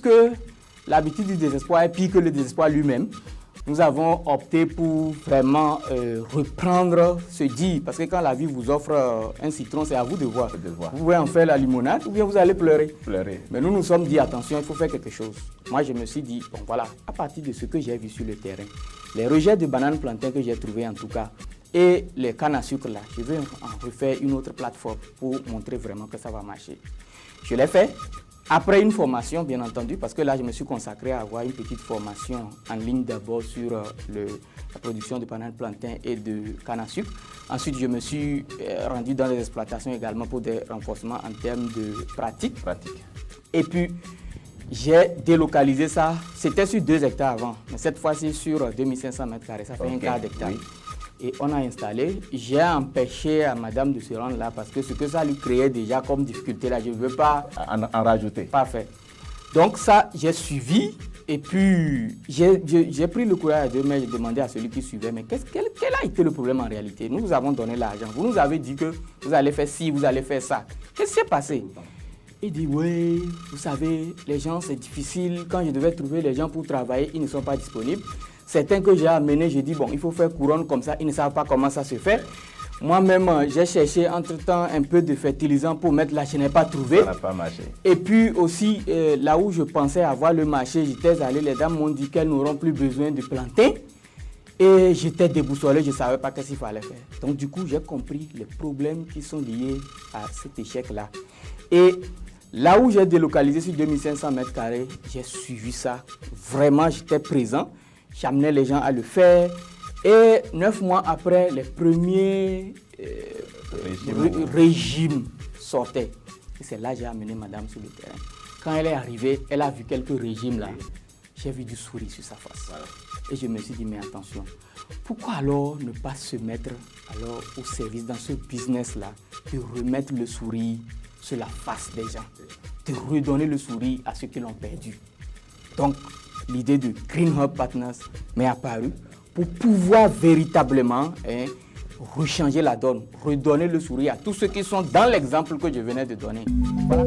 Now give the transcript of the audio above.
puisque l'habitude du désespoir est pire que le désespoir lui-même, nous avons opté pour vraiment reprendre ce dit. Parce que quand la vie vous offre un citron, c'est à vous de voir. Vous pouvez en faire la limonade ou bien vous allez pleurer. Mais nous nous sommes dit, attention, il faut faire quelque chose. Moi, je me suis dit, bon voilà, à partir de ce que j'ai vu sur le terrain, les rejets de bananes plantains que j'ai trouvés en tout cas, et les cannes à sucre là, je vais en refaire une autre plateforme pour montrer vraiment que ça va marcher. Je l'ai fait. Après une formation, bien entendu, parce que là, je me suis consacré à avoir une petite formation en ligne d'abord sur la production de bananes plantains et de canne à sucre. Ensuite, je me suis rendu dans les exploitations également pour des renforcements en termes de pratique. Et puis, j'ai délocalisé ça. C'était sur 2 hectares avant, mais cette fois-ci sur 2500 mètres carrés, ça fait un quart d'hectare. Oui. Et on a installé. J'ai empêché à madame de se rendre là parce que ce que ça lui créait déjà comme difficulté là, je ne veux pas en rajouter. Parfait. Donc ça, j'ai suivi et puis j'ai pris le courage à 2 mains, j'ai demandé à celui qui suivait, mais quel a été le problème en réalité? Nous vous avons donné l'argent, vous nous avez dit que vous allez faire ci, vous allez faire ça. Qu'est-ce qui s'est passé? Il dit, oui, vous savez, les gens, c'est difficile. Quand je devais trouver les gens pour travailler, ils ne sont pas disponibles. Certains que j'ai amenés, j'ai dit, bon, il faut faire couronne comme ça, ils ne savent pas comment ça se fait. Moi-même, j'ai cherché entre-temps un peu de fertilisant pour mettre là, je n'ai pas trouvé. Ça n'a pas marché. Et puis aussi, là où je pensais avoir le marché, j'étais allé, les dames m'ont dit qu'elles n'auront plus besoin de planter. Et j'étais déboussolé, je ne savais pas ce qu'il fallait faire. Donc du coup, j'ai compris les problèmes qui sont liés à cet échec-là. Et là où j'ai délocalisé sur 2500 mètres carrés, j'ai suivi ça. Vraiment, j'étais présent. J'amenais les gens à le faire. Et 9 mois après, les premiers régimes sortaient. Et c'est là que j'ai amené madame sur le terrain. Quand elle est arrivée, elle a vu quelques régimes là. J'ai vu du sourire sur sa face. Voilà. Et je me suis dit, mais attention, pourquoi alors ne pas se mettre alors au service dans ce business-là, de remettre le sourire sur la face des gens, de redonner le sourire à ceux qui l'ont perdu. Donc, l'idée de Green Hub Partners m'est apparue pour pouvoir véritablement rechanger la donne, redonner le sourire à tous ceux qui sont dans l'exemple que je venais de donner. Voilà.